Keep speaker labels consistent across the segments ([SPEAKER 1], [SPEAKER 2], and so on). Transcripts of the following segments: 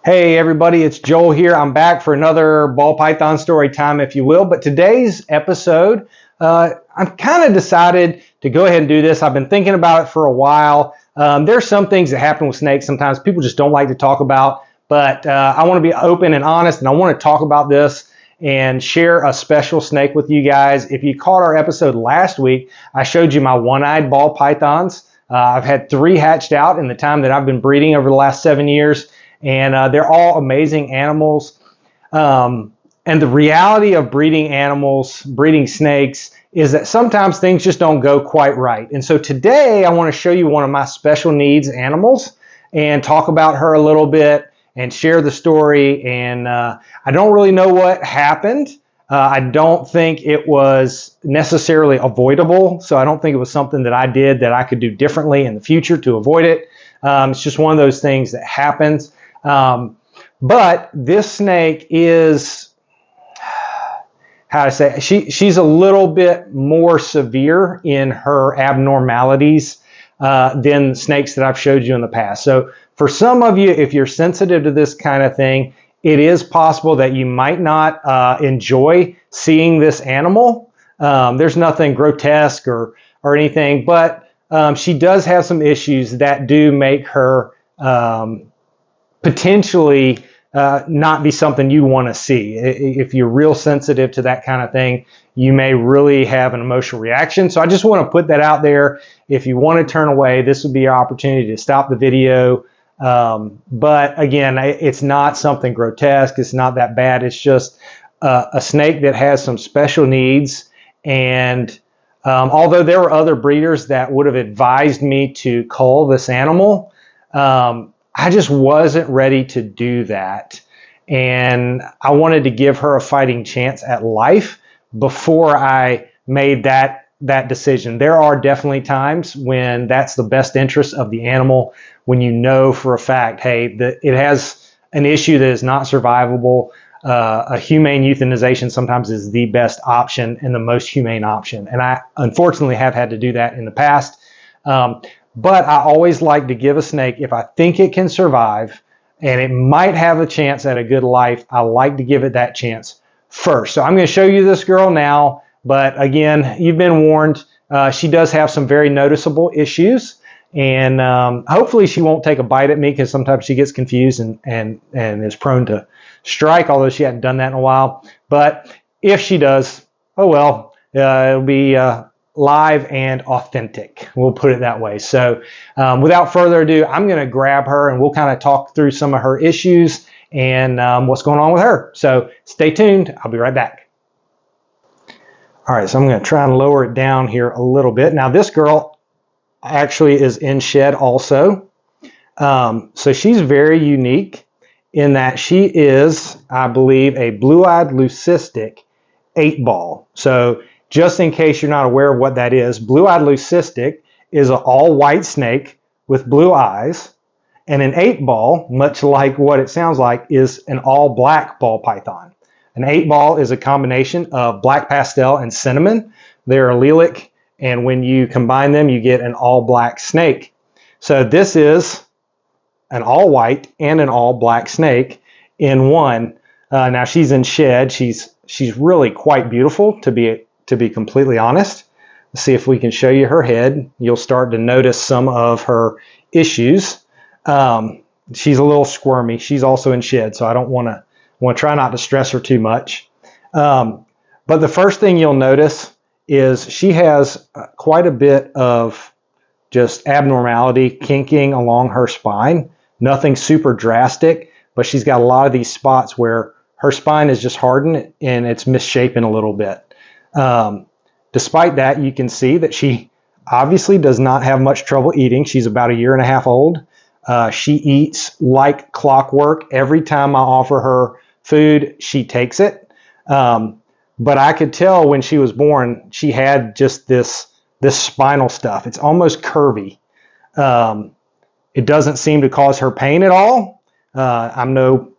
[SPEAKER 1] Hey everybody, it's Joel here. I'm back for another ball python story time, if you will. But today's episode, I've kind of decided to go ahead and do this. I've been thinking about it for a while. There's some things that happen with snakes sometimes people just don't like to talk about. But I want to be open and honest, and I want to talk about this and share a special snake with you guys. If you caught our episode last week, I showed you my one-eyed ball pythons. I've had 3 hatched out in the time that I've been breeding over the last 7 years. And they're all amazing animals. And the reality of breeding animals, breeding snakes, is that sometimes things just don't go quite right. And so today I want to show you one of my special needs animals and talk about her a little bit and share the story. And I don't really know what happened. I don't think it was necessarily avoidable. So I don't think it was something that I did that I could do differently in the future to avoid it. It's just one of those things that happens. But this snake is, how to say, she's a little bit more severe in her abnormalities than snakes that I've showed you in the past. So for some of you, if you're sensitive to this kind of thing, it is possible that you might not enjoy seeing this animal. There's nothing grotesque or anything, but she does have some issues that do make her potentially not be something you want to see. If you're real sensitive to that kind of thing, you may really have an emotional reaction. So I just want to put that out there. If you want to turn away, this would be your opportunity to stop the video. But again, it's not something grotesque. It's not that bad. It's just a snake that has some special needs. And although there were other breeders that would have advised me to cull this animal, I just wasn't ready to do that. And I wanted to give her a fighting chance at life before I made that decision. There are definitely times when that's the best interest of the animal, when you know for a fact, hey, it has an issue that is not survivable. A humane euthanization sometimes is the best option and the most humane option. And I unfortunately have had to do that in the past. But I always like to give a snake, if I think it can survive and it might have a chance at a good life, I like to give it that chance first. So I'm going to show you this girl now. But again, you've been warned. She does have some very noticeable issues. And hopefully she won't take a bite at me, because sometimes she gets confused and is prone to strike, although she hadn't done that in a while. But if she does, oh well, it'll be live and authentic. We'll put it that way. So without further ado, I'm going to grab her and we'll kind of talk through some of her issues and what's going on with her. So stay tuned. I'll be right back. All right, so I'm going to try and lower it down here a little bit. Now this girl actually is in shed also. So she's very unique in that she is, I believe, a blue-eyed leucistic 8-ball. So just in case you're not aware of what that is, blue-eyed leucistic is an all-white snake with blue eyes, and an 8-ball, much like what it sounds like, is an all-black ball python. An 8-ball is a combination of black pastel and cinnamon. They're allelic, and when you combine them, you get an all-black snake. So this is an all-white and an all-black snake in one. Now she's in shed. She's really quite beautiful, to be completely honest. Let's see if we can show you her head. You'll start to notice some of her issues. She's a little squirmy. She's also in shed, so I don't want to try not to stress her too much. But the first thing you'll notice is she has quite a bit of just abnormality, kinking along her spine. Nothing super drastic, but she's got a lot of these spots where her spine is just hardened and it's misshapen a little bit. Despite that, you can see that she obviously does not have much trouble eating. She's about 1.5 years old. She eats like clockwork. Every time I offer her food, she takes it. But I could tell when she was born, she had just this spinal stuff. It's almost curvy. It doesn't seem to cause her pain at all. I'm no,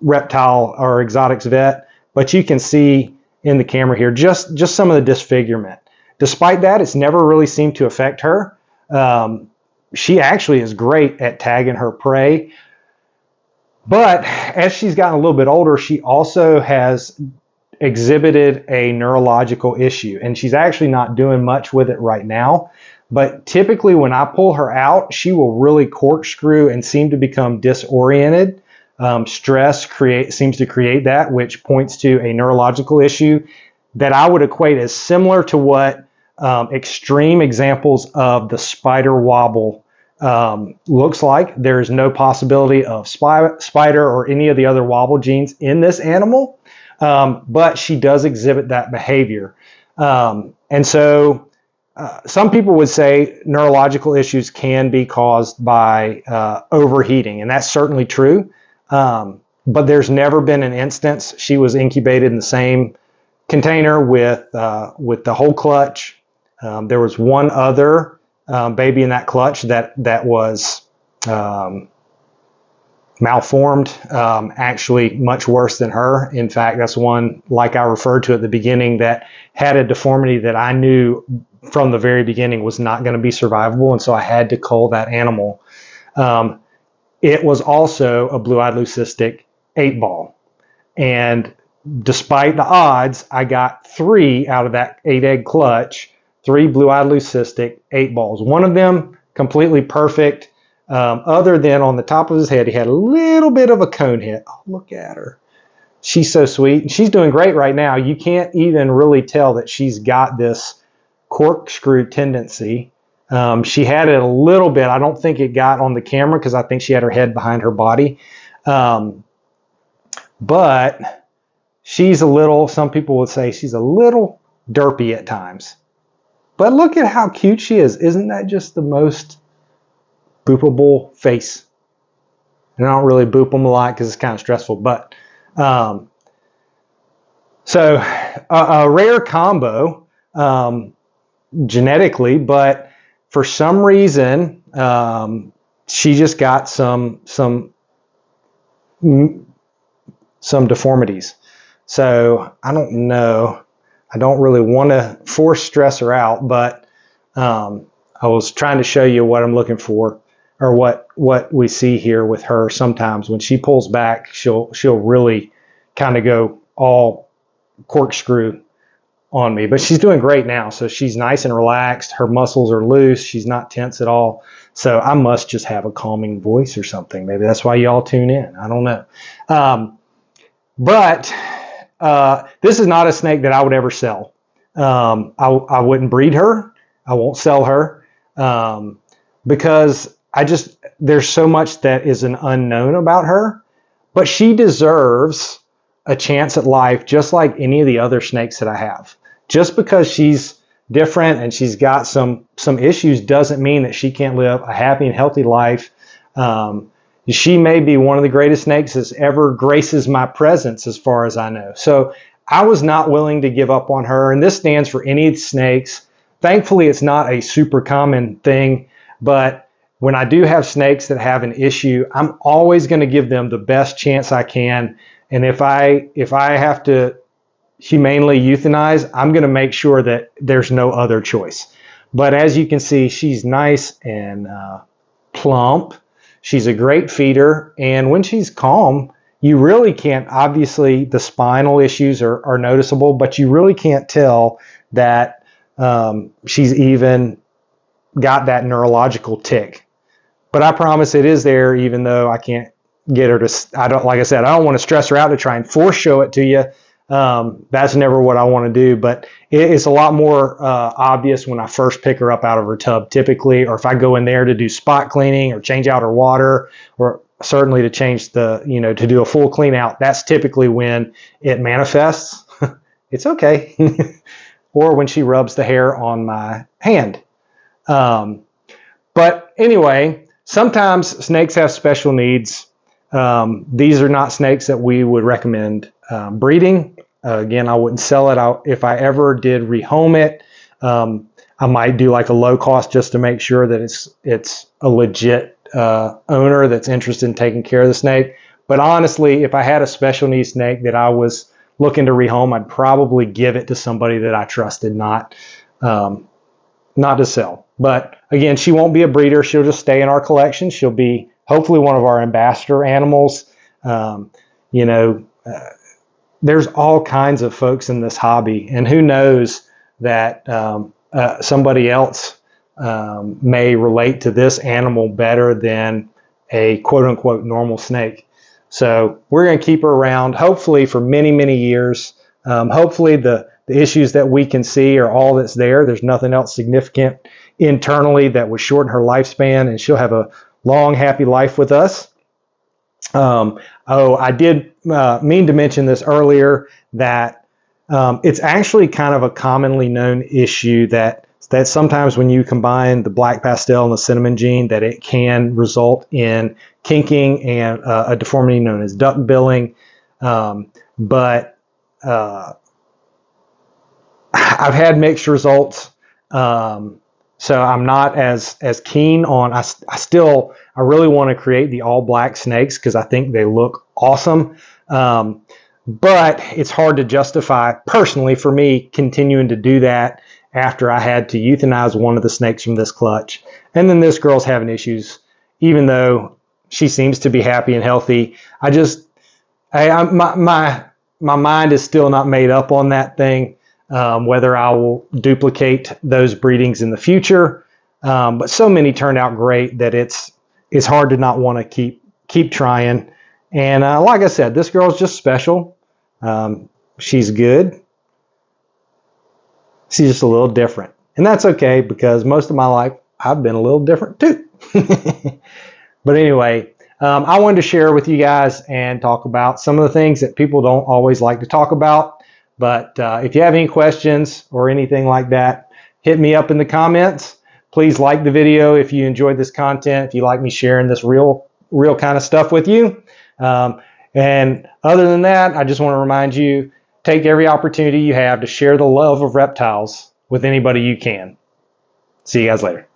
[SPEAKER 1] reptile or exotics vet, but you can see in the camera here just some of the disfigurement. Despite that, it's never really seemed to affect her. She actually is great at tagging her prey. But as she's gotten a little bit older, she also has exhibited a neurological issue, and she's actually not doing much with it right now. But typically when I pull her out, she will really corkscrew and seem to become disoriented. Stress seems to create that, which points to a neurological issue that I would equate as similar to what extreme examples of the spider wobble looks like. There's no possibility of spider or any of the other wobble genes in this animal, but she does exhibit that behavior. And so some people would say neurological issues can be caused by overheating, and that's certainly true. But there's never been an instance. She was incubated in the same container with the whole clutch. There was one other baby in that clutch that was malformed, actually much worse than her. In fact, that's one, like I referred to at the beginning, that had a deformity that I knew from the very beginning was not going to be survivable, and so I had to cull that animal. It was also a blue-eyed leucistic 8-ball, and despite the odds, I got 3 out of that 8-egg clutch, 3 blue-eyed leucistic 8-balls. One of them completely perfect, other than on the top of his head, he had a little bit of a cone hit. Oh, look at her. She's so sweet. She's doing great right now. You can't even really tell that she's got this corkscrew tendency. She had it a little bit. I don't think it got on the camera because I think she had her head behind her body. But she's a little, some people would say she's a little derpy at times. But look at how cute she is. Isn't that just the most boopable face? And I don't really boop them a lot because it's kind of stressful. But so a rare combo genetically, but for some reason she just got some deformities. So I don't know. I don't really want to force stress her out, but I was trying to show you what I'm looking for, or what we see here with her. Sometimes when she pulls back, she'll really kind of go all corkscrew on me. But she's doing great now, so she's nice and relaxed. Her muscles are loose. She's not tense at all. So I must just have a calming voice or something. Maybe that's why y'all tune in. I don't know. But this is not a snake that I would ever sell. I wouldn't breed her. I won't sell her because there's so much that is an unknown about her. But she deserves a chance at life just like any of the other snakes that I have. Just because she's different and she's got some issues doesn't mean that she can't live a happy and healthy life. She may be one of the greatest snakes that's ever graces my presence as far as I know. So I was not willing to give up on her, and this stands for any snakes. Thankfully, it's not a super common thing, but when I do have snakes that have an issue, I'm always going to give them the best chance I can. And if I have to humanely euthanize, I'm going to make sure that there's no other choice. But as you can see, she's nice and plump. She's a great feeder, and when she's calm, you really can't, obviously the spinal issues are noticeable, but you really can't tell that she's even got that neurological tick. But I promise it is there, even though I can't get her to, like I said, I don't want to stress her out to try and force show it to you. That's never what I want to do, but it's a lot more obvious when I first pick her up out of her tub typically, or if I go in there to do spot cleaning or change out her water, or certainly to change to do a full clean out. That's typically when it manifests. It's okay. Or when she rubs the hair on my hand. But anyway, sometimes snakes have special needs. These are not snakes that we would recommend breeding. Again, I wouldn't sell it. If I ever did rehome it, I might do like a low cost just to make sure that it's a legit owner that's interested in taking care of the snake. But honestly, if I had a special needs snake that I was looking to rehome, I'd probably give it to somebody that I trusted, not to sell. But again, she won't be a breeder. She'll just stay in our collection. She'll be hopefully one of our ambassador animals. You know, there's all kinds of folks in this hobby, and who knows that somebody else may relate to this animal better than a quote-unquote normal snake. So we're going to keep her around, hopefully for many, many years. Hopefully the issues that we can see are all that's there. There's nothing else significant internally that would shorten her lifespan, and she'll have a long, happy life with us. I did mean to mention this earlier, that it's actually kind of a commonly known issue that sometimes when you combine the black pastel and the cinnamon gene, that it can result in kinking and a deformity known as duck billing. But I've had mixed results. So I'm not as keen on, I really want to create the all black snakes because I think they look awesome. But it's hard to justify personally for me continuing to do that after I had to euthanize one of the snakes from this clutch. And then this girl's having issues, even though she seems to be happy and healthy. My mind is still not made up on that thing. Whether I will duplicate those breedings in the future. But so many turned out great that it's hard to not want to keep trying. And like I said, this girl's just special. She's good. She's just a little different. And that's okay, because most of my life I've been a little different too. But anyway, I wanted to share with you guys and talk about some of the things that people don't always like to talk about. But if you have any questions or anything like that, hit me up in the comments. Please like the video if you enjoyed this content, if you like me sharing this real kind of stuff with you. And other than that, I just want to remind you, take every opportunity you have to share the love of reptiles with anybody you can. See you guys later.